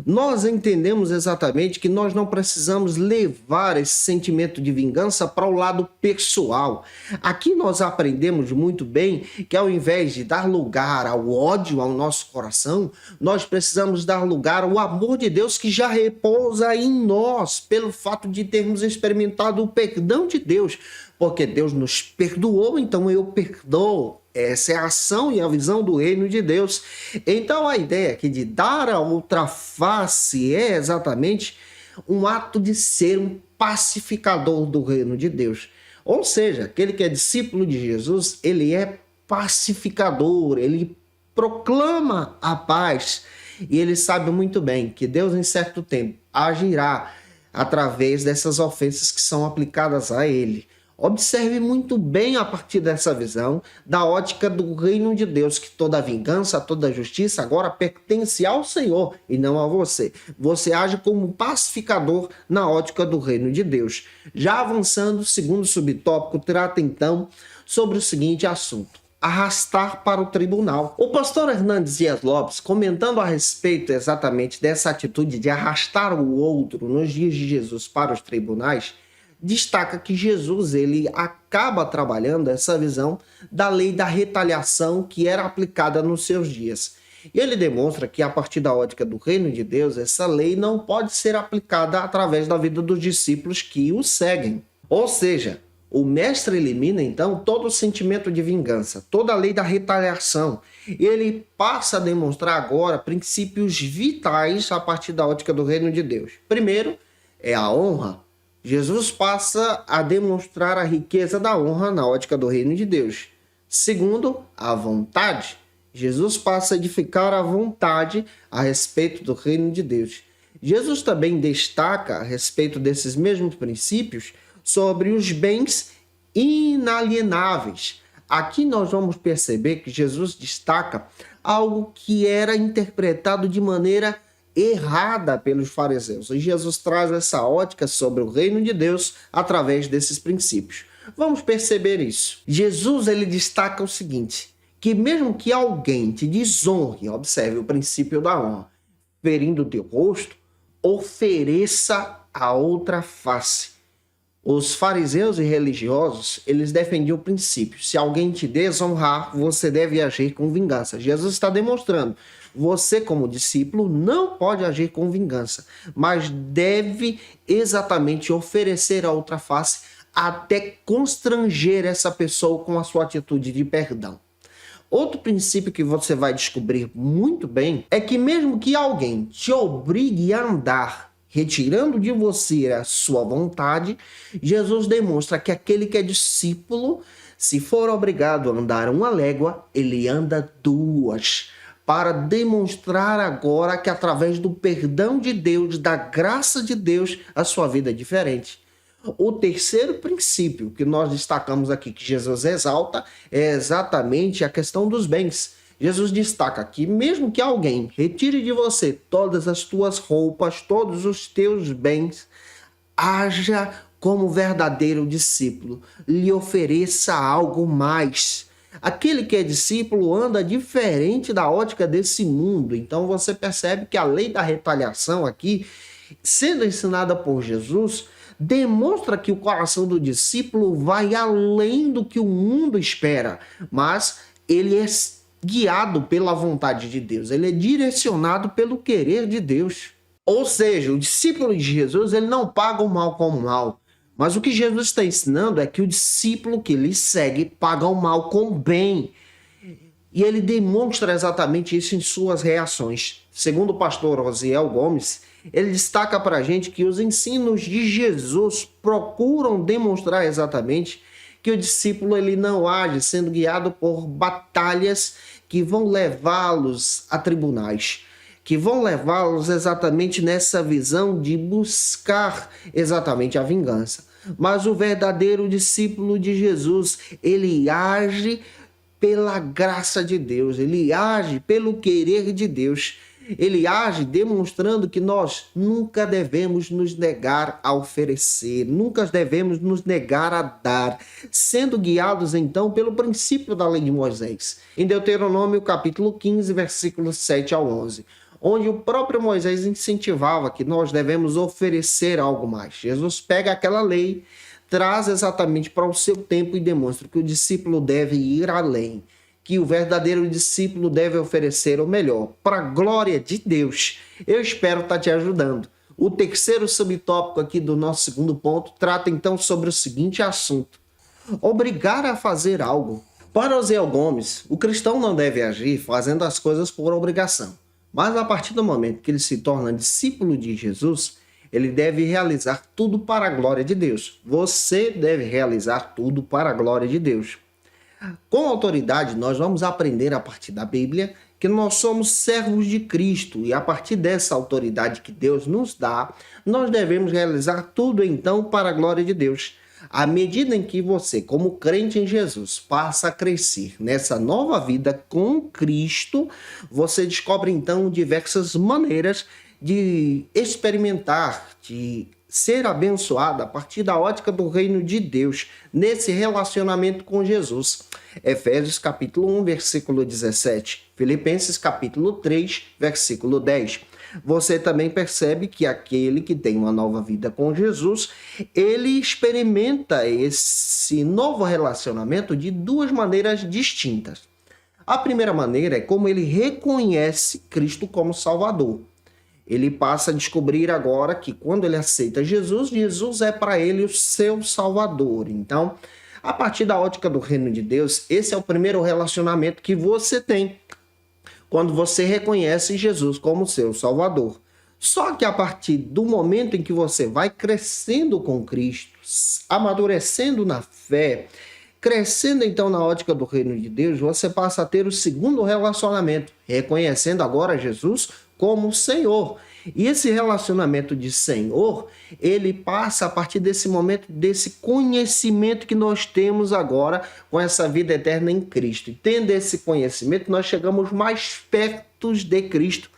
nós entendemos exatamente que nós não precisamos levar esse sentimento de vingança para o lado pessoal. Aqui nós aprendemos muito bem que ao invés de dar lugar ao ódio ao nosso coração, nós precisamos dar lugar ao amor de Deus que já repousa em nós, pelo fato de termos experimentado o perdão de Deus. Porque Deus nos perdoou, então eu perdoo. Essa é a ação e a visão do reino de Deus. Então a ideia aqui de dar a outra face é exatamente um ato de ser um pacificador do reino de Deus. Ou seja, aquele que é discípulo de Jesus, ele é pacificador, ele proclama a paz e ele sabe muito bem que Deus em certo tempo agirá através dessas ofensas que são aplicadas a ele. Observe muito bem a partir dessa visão da ótica do reino de Deus, que toda vingança, toda justiça agora pertence ao Senhor e não a você. Você age como pacificador na ótica do reino de Deus. Já avançando, o segundo subtópico trata então sobre o seguinte assunto: arrastar para o tribunal. O pastor Hernandes Dias Lopes, comentando a respeito exatamente dessa atitude de arrastar o outro nos dias de Jesus para os tribunais, destaca que Jesus ele acaba trabalhando essa visão da lei da retaliação que era aplicada nos seus dias. E ele demonstra que a partir da ótica do reino de Deus, essa lei não pode ser aplicada através da vida dos discípulos que o seguem. Ou seja, o mestre elimina então todo o sentimento de vingança, toda a lei da retaliação. Ele passa a demonstrar agora princípios vitais a partir da ótica do reino de Deus. Primeiro é a honra. Jesus passa a demonstrar a riqueza da honra na ótica do reino de Deus. Segundo, a vontade. Jesus passa a edificar a vontade a respeito do reino de Deus. Jesus também destaca a respeito desses mesmos princípios sobre os bens inalienáveis. Aqui nós vamos perceber que Jesus destaca algo que era interpretado de maneira errada pelos fariseus. E Jesus traz essa ótica sobre o reino de Deus através desses princípios. Vamos perceber isso. Jesus ele destaca o seguinte, que mesmo que alguém te desonre, observe o princípio da honra, ferindo o teu rosto, ofereça a outra face. Os fariseus e religiosos, eles defendiam o princípio: se alguém te desonrar, você deve agir com vingança. Jesus está demonstrando, você como discípulo não pode agir com vingança, mas deve exatamente oferecer a outra face até constranger essa pessoa com a sua atitude de perdão. Outro princípio que você vai descobrir muito bem é que mesmo que alguém te obrigue a andar retirando de você a sua vontade, Jesus demonstra que aquele que é discípulo, se for obrigado a andar 1 légua, ele anda 2, para demonstrar agora que através do perdão de Deus, da graça de Deus, a sua vida é diferente. O terceiro princípio que nós destacamos aqui, que Jesus exalta, é exatamente a questão dos bens. Jesus destaca que mesmo que alguém retire de você todas as tuas roupas, todos os teus bens, haja como verdadeiro discípulo, lhe ofereça algo mais. Aquele que é discípulo anda diferente da ótica desse mundo. Então você percebe que a lei da retaliação aqui, sendo ensinada por Jesus, demonstra que o coração do discípulo vai além do que o mundo espera, mas ele é guiado pela vontade de Deus, ele é direcionado pelo querer de Deus. Ou seja, o discípulo de Jesus, ele não paga o mal com o mal, mas o que Jesus está ensinando é que o discípulo que lhe segue paga o mal com o bem. E ele demonstra exatamente isso em suas reações. Segundo o pastor Osiel Gomes, ele destaca para a gente que os ensinos de Jesus procuram demonstrar exatamente que o discípulo ele não age sendo guiado por batalhas que vão levá-los a tribunais, que vão levá-los exatamente nessa visão de buscar exatamente a vingança. Mas o verdadeiro discípulo de Jesus, ele age pela graça de Deus, ele age pelo querer de Deus. Ele age demonstrando que nós nunca devemos nos negar a oferecer, nunca devemos nos negar a dar, sendo guiados então pelo princípio da lei de Moisés. Em Deuteronômio capítulo 15, versículos 7 ao 11, onde o próprio Moisés incentivava que nós devemos oferecer algo mais. Jesus pega aquela lei, traz exatamente para o seu tempo e demonstra que o discípulo deve ir além, que o verdadeiro discípulo deve oferecer o melhor, para a glória de Deus. Eu espero estar te ajudando. O terceiro subtópico aqui do nosso segundo ponto trata então sobre o seguinte assunto: obrigar a fazer algo. Para Osiel Gomes, o cristão não deve agir fazendo as coisas por obrigação, mas a partir do momento que ele se torna discípulo de Jesus, ele deve realizar tudo para a glória de Deus. Você deve realizar tudo para a glória de Deus. Com autoridade, nós vamos aprender a partir da Bíblia que nós somos servos de Cristo e a partir dessa autoridade que Deus nos dá, nós devemos realizar tudo então para a glória de Deus. À medida em que você, como crente em Jesus, passa a crescer nessa nova vida com Cristo, você descobre então diversas maneiras de experimentar, de ser abençoado a partir da ótica do reino de Deus, nesse relacionamento com Jesus. Efésios capítulo 1, versículo 17. Filipenses capítulo 3, versículo 10. Você também percebe que aquele que tem uma nova vida com Jesus, ele experimenta esse novo relacionamento de duas maneiras distintas. A primeira maneira é como ele reconhece Cristo como Salvador. Ele passa a descobrir agora que quando ele aceita Jesus, Jesus é para ele o seu Salvador. Então, a partir da ótica do reino de Deus, esse é o primeiro relacionamento que você tem quando você reconhece Jesus como seu Salvador. Só que a partir do momento em que você vai crescendo com Cristo, amadurecendo na fé, crescendo então na ótica do reino de Deus, você passa a ter o segundo relacionamento, reconhecendo agora Jesus como Senhor. E esse relacionamento de Senhor, ele passa a partir desse momento, desse conhecimento que nós temos agora com essa vida eterna em Cristo. E tendo esse conhecimento, nós chegamos mais perto de Cristo.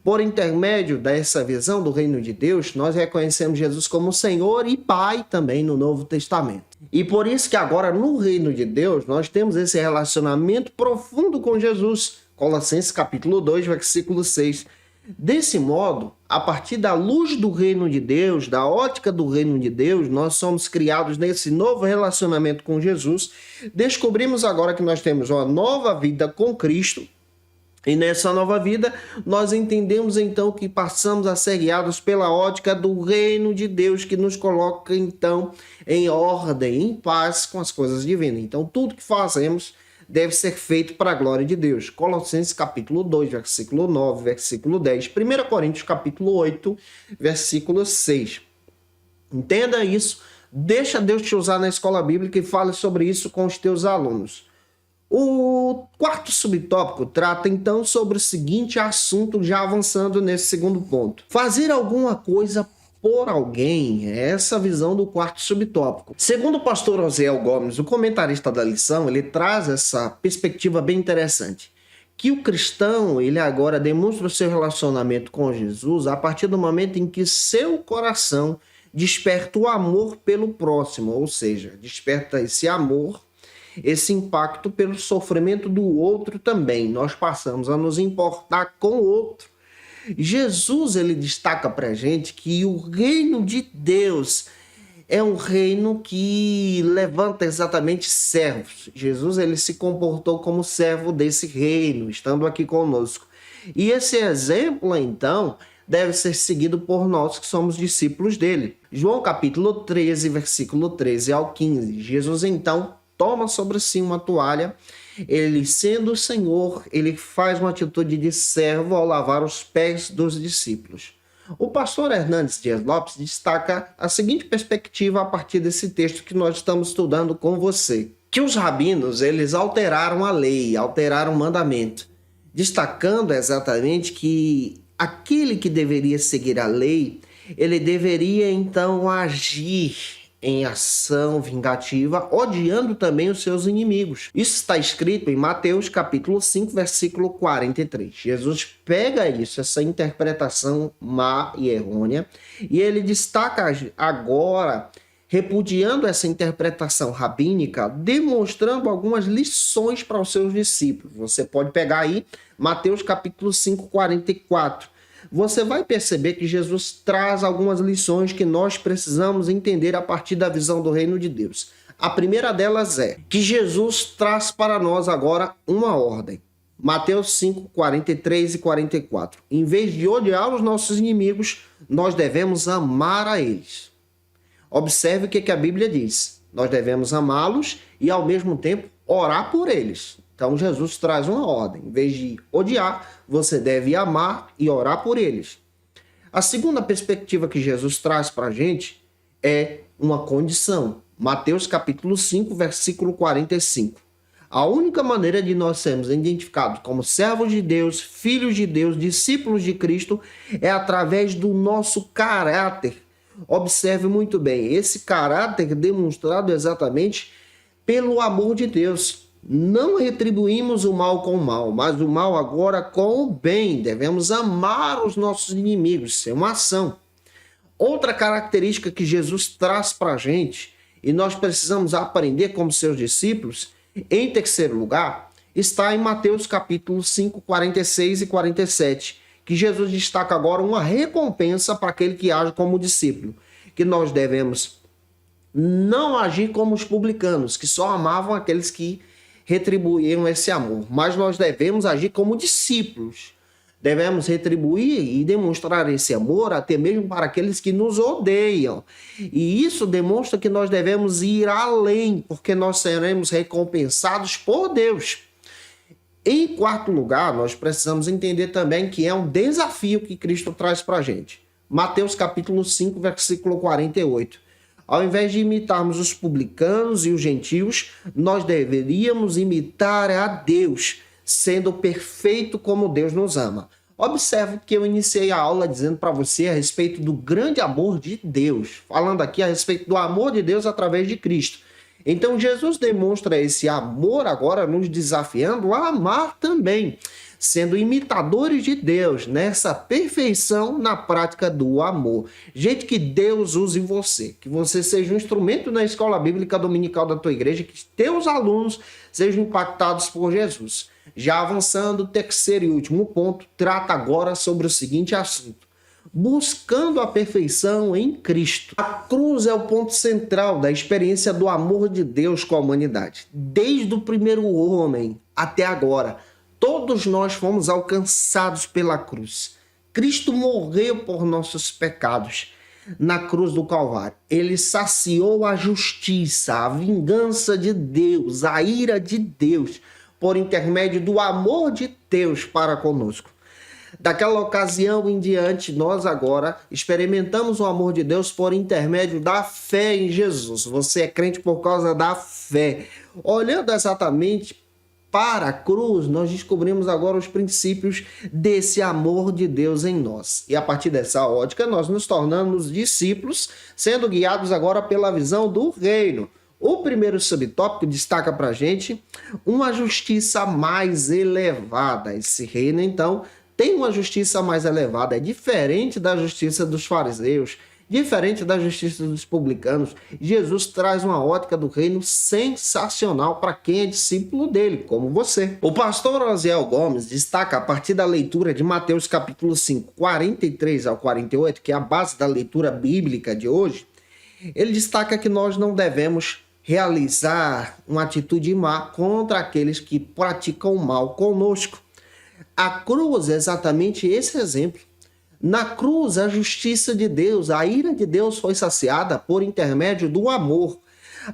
Por intermédio dessa visão do reino de Deus, nós reconhecemos Jesus como Senhor e Pai também no Novo Testamento. E por isso que agora no reino de Deus, nós temos esse relacionamento profundo com Jesus. Colossenses capítulo 2, versículo 6. Desse modo, a partir da luz do reino de Deus, da ótica do reino de Deus, nós somos criados nesse novo relacionamento com Jesus. Descobrimos agora que nós temos uma nova vida com Cristo. E nessa nova vida, nós entendemos então que passamos a ser guiados pela ótica do reino de Deus, que nos coloca então em ordem, em paz com as coisas divinas. Então tudo que fazemos deve ser feito para a glória de Deus. Colossenses capítulo 2, versículo 9, versículo 10. 1 Coríntios capítulo 8, versículo 6. Entenda isso. Deixa Deus te usar na escola bíblica e fale sobre isso com os teus alunos. O quarto subtópico trata então sobre o seguinte assunto, já avançando nesse segundo ponto. Fazer alguma coisa por alguém, é essa a visão do quarto subtópico. Segundo o pastor Osiel Gomes, o comentarista da lição, ele traz essa perspectiva bem interessante. Que o cristão, ele agora demonstra o seu relacionamento com Jesus a partir do momento em que seu coração desperta o amor pelo próximo, ou seja, desperta esse amor, esse impacto pelo sofrimento do outro também. Nós passamos a nos importar com o outro. Jesus, ele destaca para a gente que o reino de Deus é um reino que levanta exatamente servos. Jesus, ele se comportou como servo desse reino, estando aqui conosco. E esse exemplo, então, deve ser seguido por nós que somos discípulos dele. João capítulo 13, versículo 13 ao 15. Jesus, então, toma sobre si uma toalha. Ele, sendo o Senhor, ele faz uma atitude de servo ao lavar os pés dos discípulos. O pastor Hernandes Dias Lopes destaca a seguinte perspectiva a partir desse texto que nós estamos estudando com você. Que os rabinos, eles alteraram a lei, alteraram o mandamento, destacando exatamente que aquele que deveria seguir a lei, ele deveria então agir em ação vingativa, odiando também os seus inimigos. Isso está escrito em Mateus capítulo 5, versículo 43. Jesus pega isso, essa interpretação má e errônea, e ele destaca agora, repudiando essa interpretação rabínica, demonstrando algumas lições para os seus discípulos. Você pode pegar aí Mateus capítulo 5, 44. Você vai perceber que Jesus traz algumas lições que nós precisamos entender a partir da visão do reino de Deus. A primeira delas é que Jesus traz para nós agora uma ordem. Mateus 5, 43 e 44. Em vez de odiar os nossos inimigos, nós devemos amar a eles. Observe o que a Bíblia diz. Nós devemos amá-los e, ao mesmo tempo, orar por eles. Então, Jesus traz uma ordem. Em vez de odiar, você deve amar e orar por eles. A segunda perspectiva que Jesus traz para a gente é uma condição. Mateus capítulo 5, versículo 45. A única maneira de nós sermos identificados como servos de Deus, filhos de Deus, discípulos de Cristo, é através do nosso caráter. Observe muito bem, esse caráter demonstrado exatamente pelo amor de Deus. Não retribuímos o mal com o mal, mas o mal agora com o bem. Devemos amar os nossos inimigos, isso é uma ação. Outra característica que Jesus traz para a gente, e nós precisamos aprender como seus discípulos, em terceiro lugar, está em Mateus capítulo 5, 46 e 47, que Jesus destaca agora uma recompensa para aquele que age como discípulo, que nós devemos não agir como os publicanos, que só amavam aqueles que retribuíram esse amor, mas nós devemos agir como discípulos. Devemos retribuir e demonstrar esse amor até mesmo para aqueles que nos odeiam. E isso demonstra que nós devemos ir além, porque nós seremos recompensados por Deus. Em quarto lugar, nós precisamos entender também que é um desafio que Cristo traz para a gente. Mateus capítulo 5, versículo 48. Ao invés de imitarmos os publicanos e os gentios, nós deveríamos imitar a Deus, sendo perfeito como Deus nos ama. Observe que eu iniciei a aula dizendo para você a respeito do grande amor de Deus, falando aqui a respeito do amor de Deus através de Cristo. Então Jesus demonstra esse amor agora nos desafiando a amar também, sendo imitadores de Deus nessa perfeição na prática do amor. Gente, que Deus use você, que você seja um instrumento na escola bíblica dominical da tua igreja, que teus alunos sejam impactados por Jesus. Já avançando, o terceiro e último ponto, trata agora sobre o seguinte assunto: buscando a perfeição em Cristo. A cruz é o ponto central da experiência do amor de Deus com a humanidade. Desde o primeiro homem até agora, todos nós fomos alcançados pela cruz. Cristo morreu por nossos pecados na cruz do Calvário. Ele saciou a justiça, a vingança de Deus, a ira de Deus, por intermédio do amor de Deus para conosco. Daquela ocasião em diante, nós agora experimentamos o amor de Deus por intermédio da fé em Jesus. Você é crente por causa da fé. Olhando exatamente para a cruz, nós descobrimos agora os princípios desse amor de Deus em nós. E a partir dessa ótica, nós nos tornamos discípulos, sendo guiados agora pela visão do reino. O primeiro subtópico destaca para a gente uma justiça mais elevada. Esse reino, então, tem uma justiça mais elevada, é diferente da justiça dos fariseus, diferente da justiça dos publicanos. Jesus traz uma ótica do reino sensacional para quem é discípulo dele, como você. O pastor Osiel Gomes destaca a partir da leitura de Mateus capítulo 5, 43 ao 48, que é a base da leitura bíblica de hoje. Ele destaca que nós não devemos realizar uma atitude má contra aqueles que praticam mal conosco. A cruz é exatamente esse exemplo. Na cruz, a justiça de Deus, a ira de Deus foi saciada por intermédio do amor.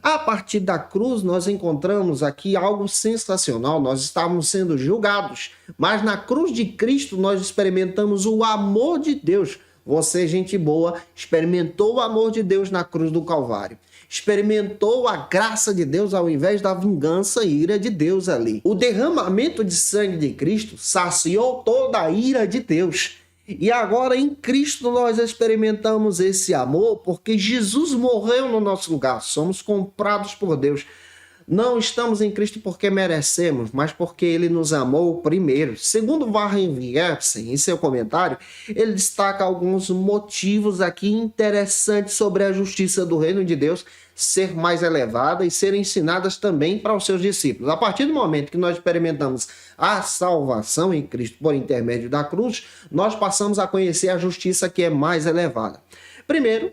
A partir da cruz, nós encontramos aqui algo sensacional. Nós estávamos sendo julgados, mas na cruz de Cristo nós experimentamos o amor de Deus. Você, gente boa, experimentou o amor de Deus na cruz do Calvário. Experimentou a graça de Deus ao invés da vingança e ira de Deus ali. O derramamento de sangue de Cristo saciou toda a ira de Deus. E agora em Cristo nós experimentamos esse amor porque Jesus morreu no nosso lugar. Somos comprados por Deus. Não estamos em Cristo porque merecemos, mas porque Ele nos amou primeiro. Segundo Warren Wiersbe, em seu comentário, ele destaca alguns motivos aqui interessantes sobre a justiça do reino de Deus ser mais elevada e ser ensinadas também para os seus discípulos. A partir do momento que nós experimentamos a salvação em Cristo por intermédio da cruz, nós passamos a conhecer a justiça que é mais elevada. Primeiro,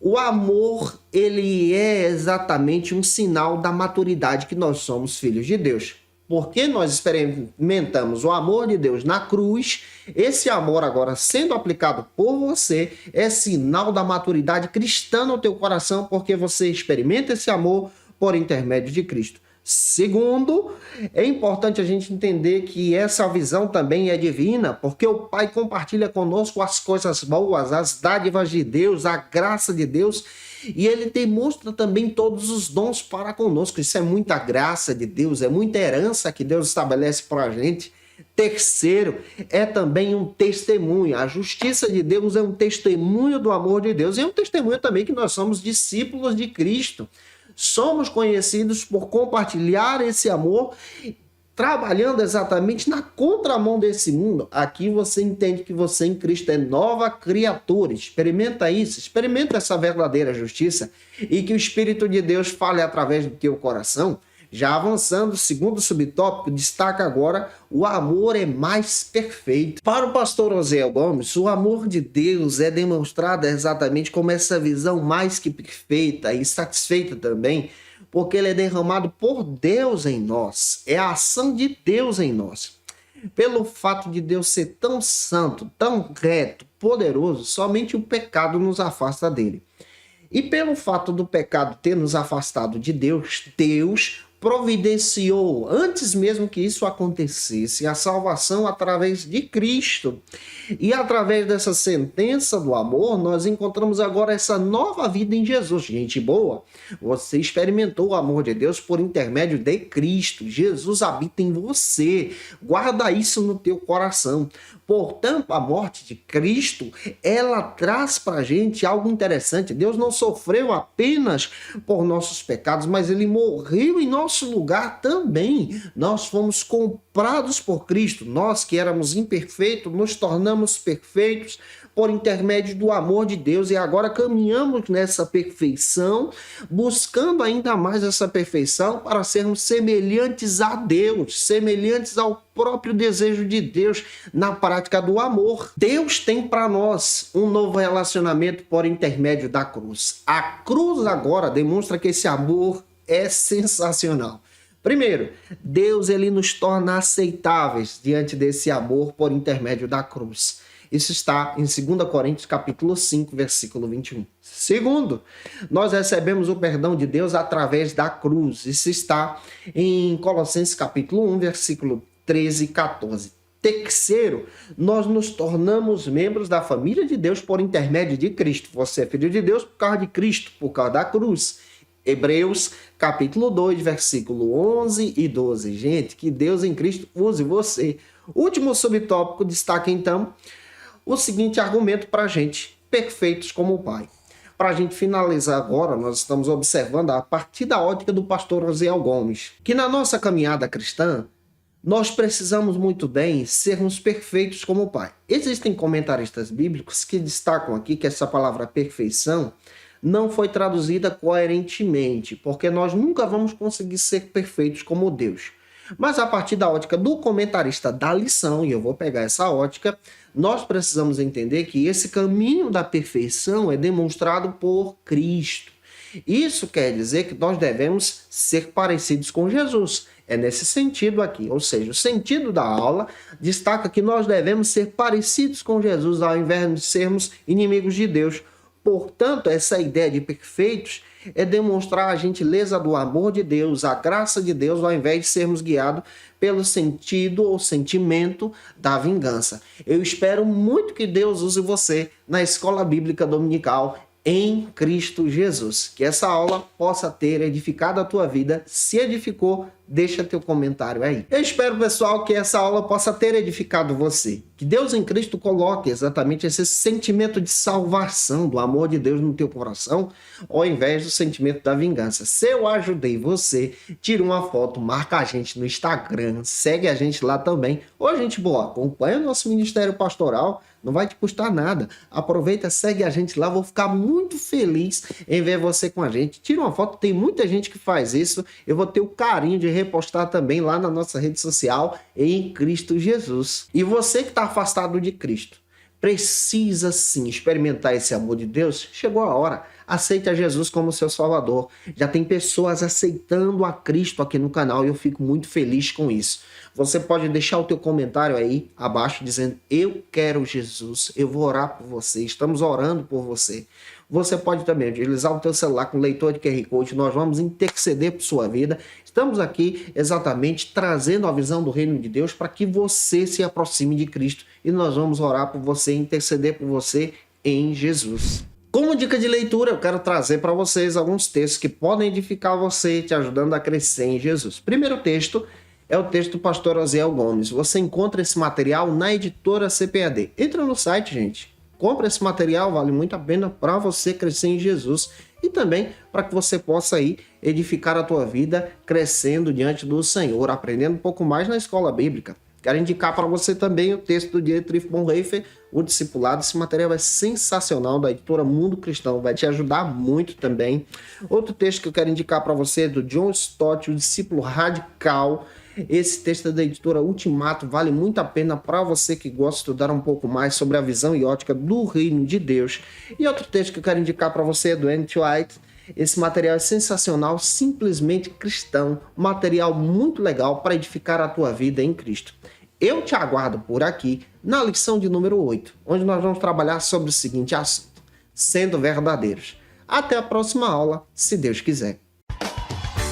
o amor, ele é exatamente um sinal da maturidade que nós somos filhos de Deus. Porque nós experimentamos o amor de Deus na cruz, esse amor agora sendo aplicado por você é sinal da maturidade cristã no teu coração, porque você experimenta esse amor por intermédio de Cristo. Segundo, é importante a gente entender que essa visão também é divina, porque o Pai compartilha conosco as coisas boas, as dádivas de Deus, a graça de Deus, e Ele demonstra também todos os dons para conosco. Isso é muita graça de Deus, é muita herança que Deus estabelece para a gente. Terceiro, é também um testemunho. A justiça de Deus é um testemunho do amor de Deus e é um testemunho também que nós somos discípulos de Cristo. Somos conhecidos por compartilhar esse amor, trabalhando exatamente na contramão desse mundo. Aqui você entende que você em Cristo é nova criatura. Experimenta isso, experimenta essa verdadeira justiça e que o Espírito de Deus fale através do teu coração. Já avançando, segundo subtópico, destaca agora o amor é mais perfeito. Para o pastor Osiel Gomes, o amor de Deus é demonstrado exatamente como essa visão mais que perfeita e satisfeita também, porque ele é derramado por Deus em nós. É a ação de Deus em nós. Pelo fato de Deus ser tão santo, tão reto, poderoso, somente o pecado nos afasta dele. E pelo fato do pecado ter nos afastado de Deus, Deus providenciou, antes mesmo que isso acontecesse, a salvação através de Cristo. E através dessa sentença do amor, nós encontramos agora essa nova vida em Jesus. Gente boa, você experimentou o amor de Deus por intermédio de Cristo. Jesus habita em você. Guarda isso no teu coração. Portanto, a morte de Cristo, ela traz para a gente algo interessante. Deus não sofreu apenas por nossos pecados, mas Ele morreu em nosso lugar também. Nós fomos comprados por Cristo. Nós que éramos imperfeitos, nos tornamos perfeitos por intermédio do amor de Deus e agora caminhamos nessa perfeição, buscando ainda mais essa perfeição para sermos semelhantes a Deus, semelhantes ao próprio desejo de Deus na prática do amor. Deus tem para nós um novo relacionamento por intermédio da cruz. A cruz agora demonstra que esse amor é sensacional. Primeiro, Deus ele nos torna aceitáveis diante desse amor por intermédio da cruz. Isso está em 2 Coríntios capítulo 5, versículo 21. Segundo, nós recebemos o perdão de Deus através da cruz. Isso está em Colossenses capítulo 1, versículo 13 e 14. Terceiro, nós nos tornamos membros da família de Deus por intermédio de Cristo. Você é filho de Deus por causa de Cristo, por causa da cruz. Hebreus, capítulo 2, versículo 11 e 12. Gente, que Deus em Cristo use você. Último subtópico destaca, então, o seguinte argumento para a gente: perfeitos como o Pai. Para a gente finalizar agora, nós estamos observando a partir da ótica do pastor Osiel Gomes, que na nossa caminhada cristã, nós precisamos muito bem sermos perfeitos como o Pai. Existem comentaristas bíblicos que destacam aqui que essa palavra perfeição não foi traduzida coerentemente, porque nós nunca vamos conseguir ser perfeitos como Deus. Mas a partir da ótica do comentarista da lição, e eu vou pegar essa ótica, nós precisamos entender que esse caminho da perfeição é demonstrado por Cristo. Isso quer dizer que nós devemos ser parecidos com Jesus. É nesse sentido aqui, ou seja, o sentido da aula destaca que nós devemos ser parecidos com Jesus ao invés de sermos inimigos de Deus. Portanto, essa ideia de perfeitos é demonstrar a gentileza do amor de Deus, a graça de Deus, ao invés de sermos guiados pelo sentido ou sentimento da vingança. Eu espero muito que Deus use você na Escola Bíblica Dominical em Cristo Jesus. Que essa aula possa ter edificado a tua vida. Se edificou, deixa teu comentário aí. Eu espero, pessoal, que essa aula possa ter edificado você. Que Deus em Cristo coloque exatamente esse sentimento de salvação, do amor de Deus no teu coração, ao invés do sentimento da vingança. Se eu ajudei você, tira uma foto, marca a gente no Instagram, segue a gente lá também. Ô, gente boa, acompanha o nosso Ministério Pastoral, não vai te custar nada. Aproveita, segue a gente lá, vou ficar muito feliz em ver você com a gente. Tira uma foto, tem muita gente que faz isso. Eu vou ter o carinho de repostar também lá na nossa rede social em Cristo Jesus. E você que está afastado de Cristo, precisa sim experimentar esse amor de Deus. Chegou a hora. Aceite a Jesus como seu Salvador. Já tem pessoas aceitando a Cristo aqui no canal e eu fico muito feliz com isso. Você pode deixar o teu comentário aí abaixo dizendo: eu quero Jesus, eu vou orar por você, estamos orando por você. Você pode também utilizar o teu celular com leitor de QR Code, nós vamos interceder por sua vida. Estamos aqui exatamente trazendo a visão do reino de Deus para que você se aproxime de Cristo e nós vamos orar por você, interceder por você em Jesus. Como dica de leitura, eu quero trazer para vocês alguns textos que podem edificar você, te ajudando a crescer em Jesus. Primeiro texto é o texto do pastor Osiel Gomes. Você encontra esse material na editora CPAD. Entra no site, gente. Compra esse material, vale muito a pena para você crescer em Jesus e também para que você possa aí edificar a tua vida crescendo diante do Senhor, aprendendo um pouco mais na escola bíblica. Quero indicar para você também o texto do Dietrich Bonhoeffer, O Discipulado. Esse material é sensacional, da editora Mundo Cristão, vai te ajudar muito também. Outro texto que eu quero indicar para você é do John Stott, O Discípulo Radical. Esse texto é da editora Ultimato, vale muito a pena para você que gosta de estudar um pouco mais sobre a visão e ótica do reino de Deus. E outro texto que eu quero indicar para você é do N.T. Wright. Esse material é sensacional, simplesmente cristão, material muito legal para edificar a tua vida em Cristo. Eu te aguardo por aqui na lição de número 8, onde nós vamos trabalhar sobre o seguinte assunto: sendo verdadeiros. Até a próxima aula, se Deus quiser.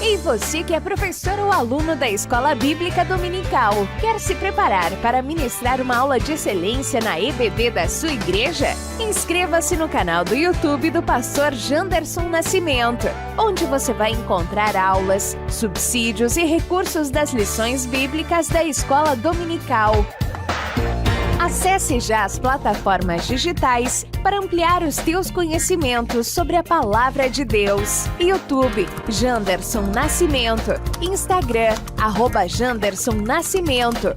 E você que é professor ou aluno da Escola Bíblica Dominical, quer se preparar para ministrar uma aula de excelência na EBD da sua igreja? Inscreva-se no canal do YouTube do pastor Janderson Nascimento, onde você vai encontrar aulas, subsídios e recursos das lições bíblicas da Escola Dominical. Acesse já as plataformas digitais para ampliar os teus conhecimentos sobre a Palavra de Deus. YouTube, Janderson Nascimento. Instagram, @Janderson Nascimento.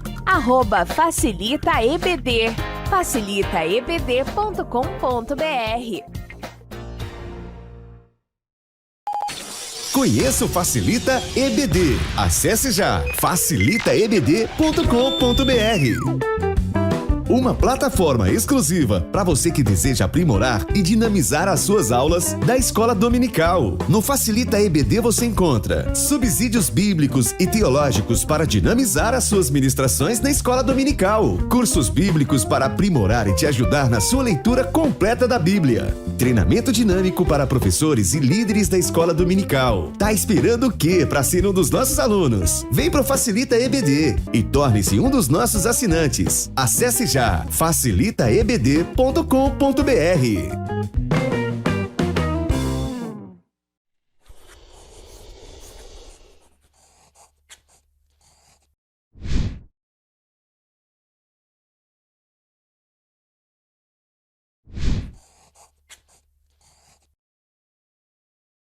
@FacilitaEBD. facilitaebd.com.br. Conheça o Facilita EBD. Acesse já facilitaebd.com.br. uma plataforma exclusiva para você que deseja aprimorar e dinamizar as suas aulas da Escola Dominical. No Facilita EBD você encontra subsídios bíblicos e teológicos para dinamizar as suas ministrações na Escola Dominical, cursos bíblicos para aprimorar e te ajudar na sua leitura completa da Bíblia, treinamento dinâmico para professores e líderes da Escola Dominical. Tá esperando o quê para ser um dos nossos alunos? Vem pro Facilita EBD e torne-se um dos nossos assinantes. Acesse já facilitaebd.com.br.